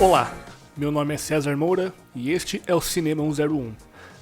Olá, meu nome é César Moura e este é o Cinema 101.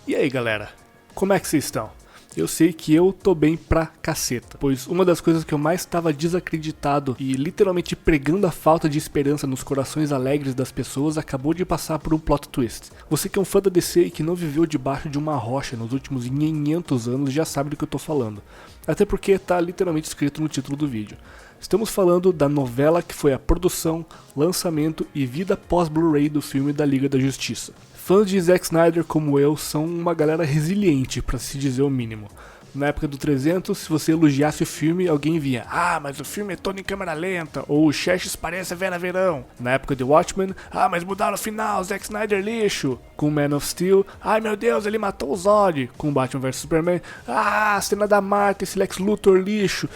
E aí galera, como é que vocês estão? Eu sei que eu tô bem pra caceta, pois uma das coisas que eu mais estava desacreditado e literalmente pregando a falta de esperança nos corações alegres das pessoas acabou de passar por um plot twist. Você que é um fã da DC e que não viveu debaixo de uma rocha nos últimos 500 anos já sabe do que eu tô falando. Até porque tá literalmente escrito no título do vídeo. Estamos falando da novela que foi a produção, lançamento e vida pós-Blu-ray do filme da Liga da Justiça. Fãs de Zack Snyder como eu são uma galera resiliente, pra se dizer o mínimo. Na época do 300, se você elogiasse o filme, alguém via: "Ah, mas o filme é todo em câmera lenta", ou "O Xerxes parece a Vera Verão". Na época de Watchmen: "Ah, mas mudaram o final, Zack Snyder lixo". Com Man of Steel: "Ai meu Deus, ele matou o Zod". Com Batman vs Superman: "Ah, a cena da Marta, esse Lex Luthor lixo".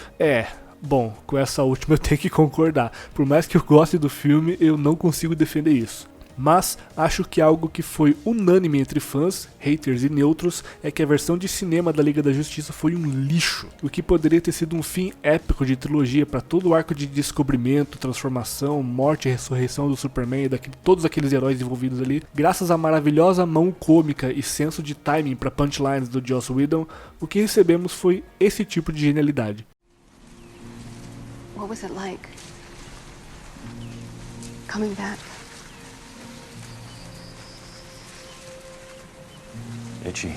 Bom, com essa última eu tenho que concordar. Por mais que eu goste do filme, eu não consigo defender isso. Mas acho que algo que foi unânime entre fãs, haters e neutros é que a versão de cinema da Liga da Justiça foi um lixo. O que poderia ter sido um fim épico de trilogia para todo o arco de descobrimento, transformação, morte e ressurreição do Superman e todos aqueles heróis envolvidos ali, graças à maravilhosa mão cômica e senso de timing para punchlines do Joss Whedon, o que recebemos foi esse tipo de genialidade. What was it like? Coming back? Itchy.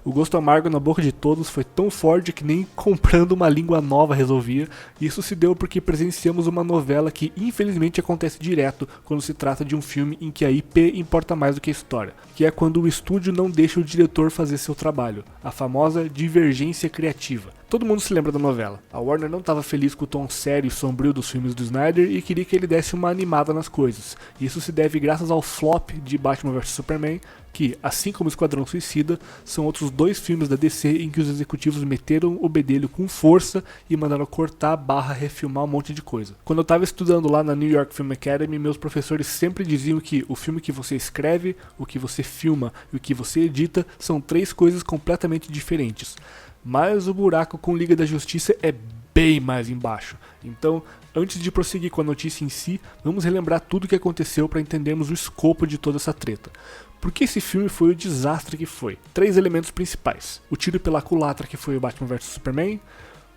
O gosto amargo na boca de todos foi tão forte que nem comprando uma língua nova resolvia. Isso se deu porque presenciamos uma novela que infelizmente acontece direto quando se trata de um filme em que a IP importa mais do que a história, que é quando o estúdio não deixa o diretor fazer seu trabalho, a famosa divergência criativa. Todo mundo se lembra da novela. A Warner não estava feliz com o tom sério e sombrio dos filmes do Snyder e queria que ele desse uma animada nas coisas. Isso se deve graças ao flop de Batman vs Superman, que, assim como Esquadrão Suicida, são outros dois filmes da DC em que os executivos meteram o bedelho com força e mandaram cortar, refilmar um monte de coisa. Quando eu estava estudando lá na New York Film Academy, meus professores sempre diziam que o filme que você escreve, o que você filma e o que você edita são três coisas completamente diferentes. Mas o buraco com Liga da Justiça é bem mais embaixo. Então, antes de prosseguir com a notícia em si, vamos relembrar tudo o que aconteceu para entendermos o escopo de toda essa treta. Por que esse filme foi o desastre que foi? 3 elementos principais: o tiro pela culatra que foi o Batman vs Superman,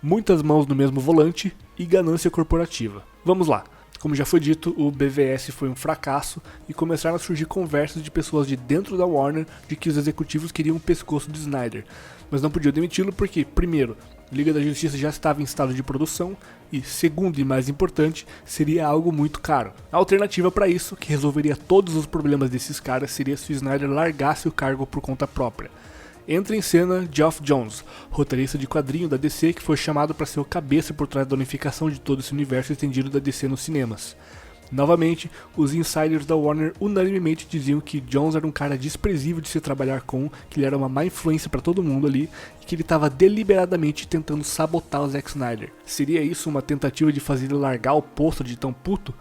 muitas mãos no mesmo volante e ganância corporativa. Vamos lá. Como já foi dito, o BVS foi um fracasso e começaram a surgir conversas de pessoas de dentro da Warner de que os executivos queriam o pescoço de Snyder, mas não podiam demiti-lo porque, primeiro, Liga da Justiça já estava em estado de produção e, segundo e mais importante, seria algo muito caro. A alternativa para isso, que resolveria todos os problemas desses caras, seria se o Snyder largasse o cargo por conta própria. Entra em cena Geoff Johns, roteirista de quadrinho da DC que foi chamado para ser o cabeça por trás da unificação de todo esse universo estendido da DC nos cinemas. Novamente, os insiders da Warner unanimemente diziam que Johns era um cara desprezível de se trabalhar com, que ele era uma má influência para todo mundo ali e que ele estava deliberadamente tentando sabotar o Zack Snyder. Seria isso uma tentativa de fazer ele largar o posto de tão puto?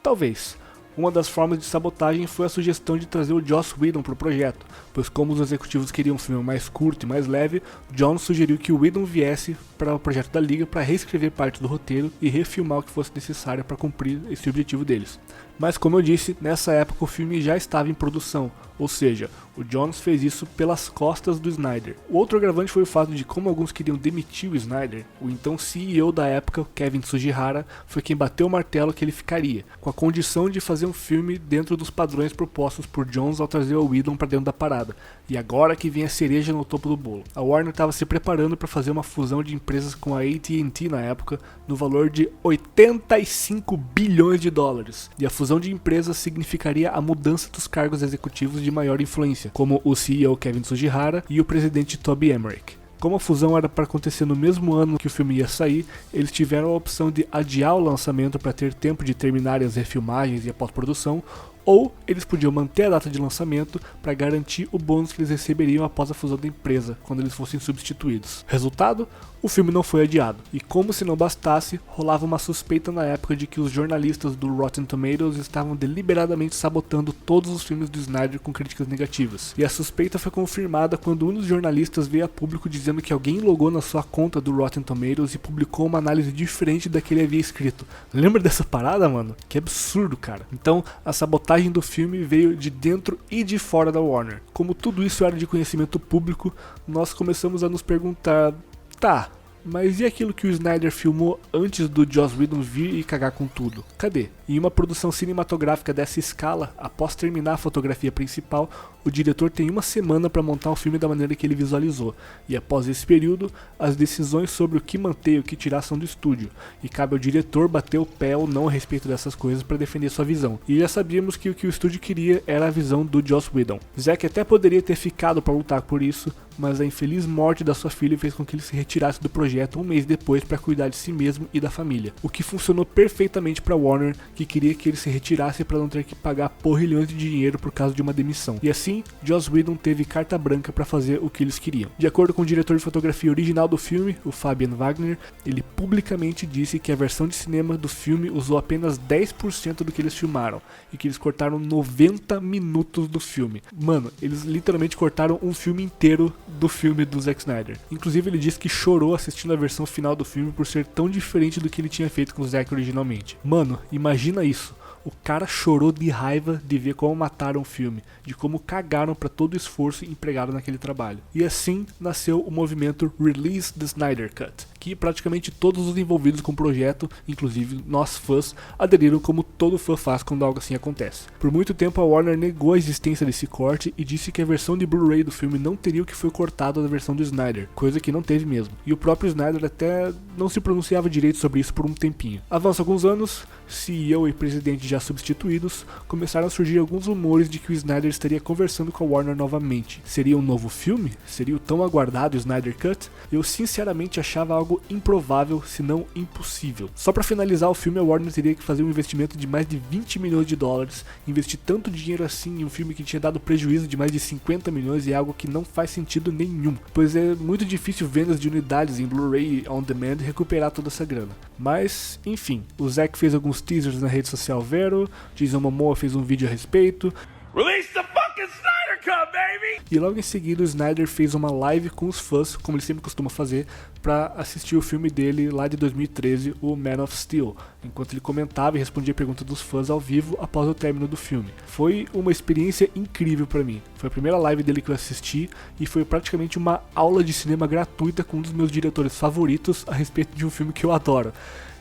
Talvez. Uma das formas de sabotagem foi a sugestão de trazer o Joss Whedon para o projeto, pois como os executivos queriam um filme mais curto e mais leve, John sugeriu que o Whedon viesse para o projeto da Liga para reescrever parte do roteiro e refilmar o que fosse necessário para cumprir esse objetivo deles. Mas como eu disse, nessa época o filme já estava em produção, ou seja, o Johns fez isso pelas costas do Snyder. O outro agravante foi o fato de como alguns queriam demitir o Snyder, o então CEO da época, Kevin Tsujihara, foi quem bateu o martelo que ele ficaria, com a condição de fazer um filme dentro dos padrões propostos por Johns ao trazer o Whedon para dentro da parada. E agora que vem a cereja no topo do bolo. A Warner estava se preparando para fazer uma fusão de empresas com a AT&T na época, no valor de 85 bilhões de dólares. E a fusão de empresas significaria a mudança dos cargos executivos de maior influência, como o CEO Kevin Tsujihara e o presidente Toby Emmerich. Como a fusão era para acontecer no mesmo ano que o filme ia sair, eles tiveram a opção de adiar o lançamento para ter tempo de terminarem as refilmagens e a pós-produção, ou eles podiam manter a data de lançamento para garantir o bônus que eles receberiam após a fusão da empresa, quando eles fossem substituídos. Resultado? O filme não foi adiado. E como se não bastasse, rolava uma suspeita na época de que os jornalistas do Rotten Tomatoes estavam deliberadamente sabotando todos os filmes do Snyder com críticas negativas. E a suspeita foi confirmada quando um dos jornalistas veio a público dizendo que alguém logou na sua conta do Rotten Tomatoes e publicou uma análise diferente da que ele havia escrito. Lembra dessa parada, mano? Que absurdo, cara. Então, a sabotagem do filme veio de dentro e de fora da Warner. Como tudo isso era de conhecimento público, nós começamos a nos perguntar: tá, mas e aquilo que o Snyder filmou antes do Joss Whedon vir e cagar com tudo? Cadê? Em uma produção cinematográfica dessa escala, após terminar a fotografia principal, o diretor tem uma semana para montar o filme da maneira que ele visualizou, e após esse período, as decisões sobre o que manter e o que tirar são do estúdio, e cabe ao diretor bater o pé ou não a respeito dessas coisas para defender sua visão. E já sabíamos que o que o estúdio queria era a visão do Joss Whedon. Zack até poderia ter ficado para lutar por isso, mas a infeliz morte da sua filha fez com que ele se retirasse do projeto um mês depois para cuidar de si mesmo e da família, o que funcionou perfeitamente para Warner, que queria que ele se retirasse para não ter que pagar porrilhões de dinheiro por causa de uma demissão. E assim, Joss Whedon teve carta branca para fazer o que eles queriam. De acordo com o diretor de fotografia original do filme, o Fabian Wagner, ele publicamente disse que a versão de cinema do filme usou apenas 10% do que eles filmaram, e que eles cortaram 90 minutos do filme. Mano, eles literalmente cortaram um filme inteiro do filme do Zack Snyder. Inclusive ele disse que chorou assistindo a versão final do filme por ser tão diferente do que ele tinha feito com o Zack originalmente. Mano, imagina isso. O cara chorou de raiva de ver como mataram o filme, de como cagaram para todo o esforço empregado naquele trabalho. E assim nasceu o movimento Release the Snyder Cut, que praticamente todos os envolvidos com o projeto, inclusive nós fãs, aderiram como todo fã faz quando algo assim acontece. Por muito tempo a Warner negou a existência desse corte e disse que a versão de Blu-ray do filme não teria o que foi cortado da versão do Snyder, coisa que não teve mesmo. E o próprio Snyder até não se pronunciava direito sobre isso por um tempinho. Avança alguns anos, CEO e presidente já substituídos, começaram a surgir alguns rumores de que o Snyder estaria conversando com a Warner novamente. Seria um novo filme? Seria o tão aguardado Snyder Cut? Eu sinceramente achava algo improvável, se não impossível. Só para finalizar o filme, a Warner teria que fazer um investimento de mais de 20 milhões de dólares, investir tanto dinheiro assim em um filme que tinha dado prejuízo de mais de 50 milhões é algo que não faz sentido nenhum, pois é muito difícil vendas de unidades em Blu-ray on demand recuperar toda essa grana. Mas, enfim, o Zack fez alguns teasers na rede social Vero, Jason Momoa fez um vídeo a respeito. Release the fucking Snyder Cut, baby! E logo em seguida o Snyder fez uma live com os fãs, como ele sempre costuma fazer, para assistir o filme dele lá de 2013, o Man of Steel, enquanto ele comentava e respondia perguntas dos fãs ao vivo após o término do filme. Foi uma experiência incrível para mim. Foi a primeira live dele que eu assisti e foi praticamente uma aula de cinema gratuita com um dos meus diretores favoritos a respeito de um filme que eu adoro.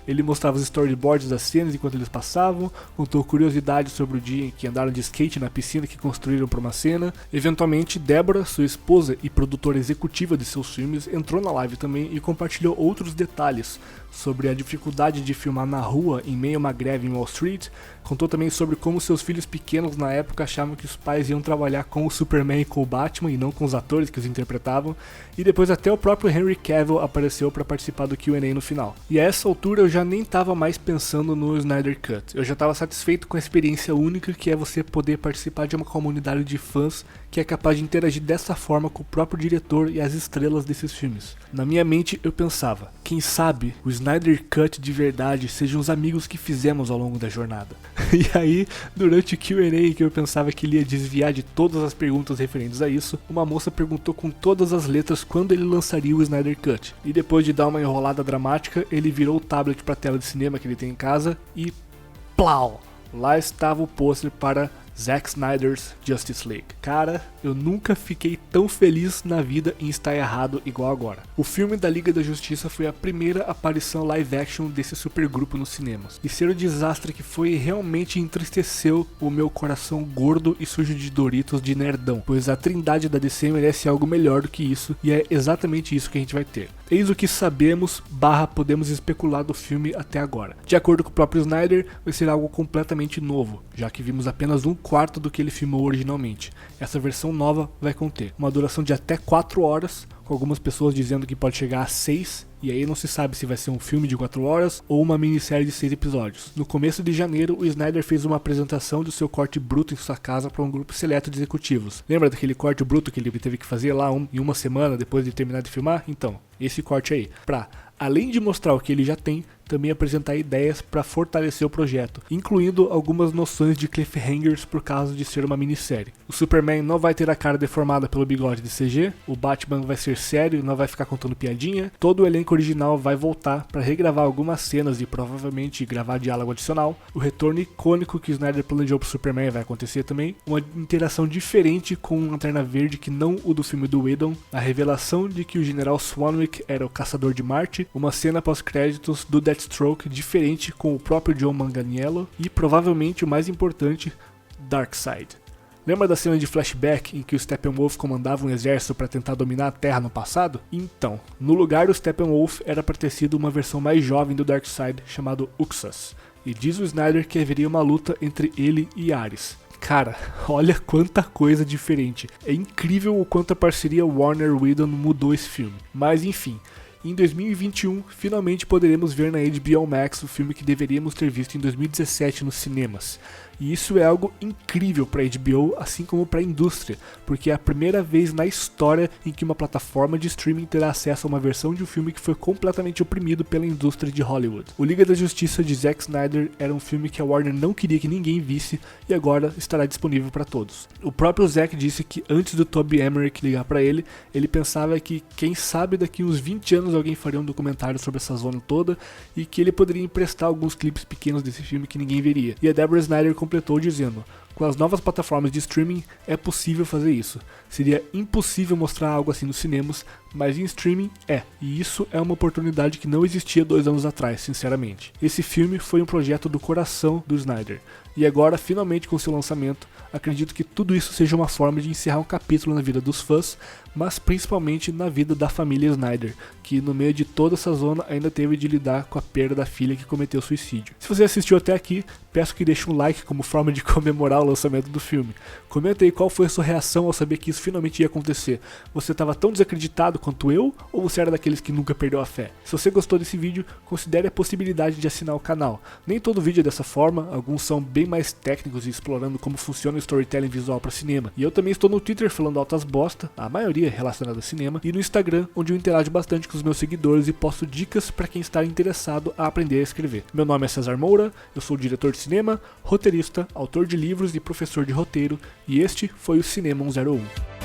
Ele mostrava os storyboards das cenas enquanto eles passavam, contou curiosidades sobre o dia em que andaram de skate na piscina que construíram para uma cena. Eventualmente, Deborah, sua esposa e produtora executiva de seus filmes, entrou na live também e compartilhou outros detalhes sobre a dificuldade de filmar na rua em meio a uma greve em Wall Street. Contou também sobre como seus filhos pequenos na época achavam que os pais iam trabalhar com o Superman e com o Batman e não com os atores que os interpretavam. E depois até o próprio Henry Cavill apareceu para participar do Q&A no final. E a essa altura eu já nem estava mais pensando no Snyder Cut. Eu já estava satisfeito com a experiência única que é você poder participar de uma comunidade de fãs que é capaz de interagir dessa forma com o próprio diretor e as estrelas desses filmes. Na minha mente eu pensava, quem sabe o Snyder Cut de verdade sejam os amigos que fizemos ao longo da jornada. E aí, durante o Q&A que eu pensava que ele ia desviar de todas as perguntas referentes a isso, uma moça perguntou com todas as letras quando ele lançaria o Snyder Cut. E depois de dar uma enrolada dramática, ele virou o tablet para a tela de cinema que ele tem em casa e plau! Lá estava o pôster para Zack Snyder's Justice League. Cara, eu nunca fiquei tão feliz na vida em estar errado igual agora. O filme da Liga da Justiça foi a primeira aparição live action desse supergrupo nos cinemas. E ser o desastre que foi realmente entristeceu o meu coração gordo e sujo de Doritos de nerdão, pois a trindade da DC merece algo melhor do que isso, e é exatamente isso que a gente vai ter. Eis o que sabemos / podemos especular do filme até agora. De acordo com o próprio Snyder, vai ser algo completamente novo, já que vimos apenas um 1/4 do que ele filmou originalmente. Essa versão nova vai conter uma duração de até 4 horas, com algumas pessoas dizendo que pode chegar a 6, e aí não se sabe se vai ser um filme de 4 horas ou uma minissérie de 6 episódios. No começo de janeiro, o Snyder fez uma apresentação do seu corte bruto em sua casa para um grupo seleto de executivos. Lembra daquele corte bruto que ele teve que fazer lá em uma semana depois de terminar de filmar? Então, esse corte aí, além de mostrar o que ele já tem, também apresentar ideias para fortalecer o projeto, incluindo algumas noções de cliffhangers por causa de ser uma minissérie. O Superman não vai ter a cara deformada pelo bigode de CG, o Batman vai ser sério, não vai ficar contando piadinha, todo o elenco original vai voltar para regravar algumas cenas e provavelmente gravar diálogo adicional. O retorno icônico que o Snyder planejou pro Superman vai acontecer também, uma interação diferente com uma Lanterna Verde que não o do filme do Whedon, a revelação de que o General Swanwick era o caçador de Marte, uma cena pós-créditos do Deathstroke diferente com o próprio John Manganiello e provavelmente o mais importante, Darkseid. Lembra da cena de flashback em que o Steppenwolf comandava um exército para tentar dominar a Terra no passado? Então, no lugar do Steppenwolf era para ter sido uma versão mais jovem do Darkseid chamado Uxas, e diz o Snyder que haveria uma luta entre ele e Ares. Cara, olha quanta coisa diferente. É incrível o quanto a parceria Warner-Whedon mudou esse filme. Mas enfim, em 2021, finalmente poderemos ver na HBO Max o filme que deveríamos ter visto em 2017 nos cinemas. E isso é algo incrível para a HBO, assim como para a indústria, porque é a primeira vez na história em que uma plataforma de streaming terá acesso a uma versão de um filme que foi completamente oprimido pela indústria de Hollywood. O Liga da Justiça de Zack Snyder era um filme que a Warner não queria que ninguém visse e agora estará disponível para todos. O próprio Zack disse que antes do Toby Emmerich ligar para ele pensava que quem sabe daqui uns 20 anos alguém faria um documentário sobre essa zona toda e que ele poderia emprestar alguns clipes pequenos desse filme que ninguém veria. E a Deborah Snyder completou dizendo: com as novas plataformas de streaming é possível fazer isso. Seria impossível mostrar algo assim nos cinemas, mas em streaming é. E isso é uma oportunidade que não existia 2 anos atrás, sinceramente. Esse filme foi um projeto do coração do Snyder. E agora, finalmente com seu lançamento, acredito que tudo isso seja uma forma de encerrar um capítulo na vida dos fãs, mas principalmente na vida da família Snyder, que no meio de toda essa zona ainda teve de lidar com a perda da filha que cometeu suicídio. Se você assistiu até aqui, peço que deixe um like como forma de comemorar o lançamento do filme. Comenta aí qual foi a sua reação ao saber que isso finalmente ia acontecer. Você estava tão desacreditado quanto eu, ou você era daqueles que nunca perdeu a fé? Se você gostou desse vídeo, considere a possibilidade de assinar o canal. Nem todo vídeo é dessa forma, alguns são bem mais técnicos e explorando como funciona o storytelling visual para cinema. E eu também estou no Twitter falando altas bosta, a maioria relacionada a cinema, e no Instagram, onde eu interajo bastante com os meus seguidores e posto dicas para quem está interessado a aprender a escrever. Meu nome é César Moura, eu sou diretor de cinema, roteirista, autor de livros e professor de roteiro, e este foi o Cinema 101.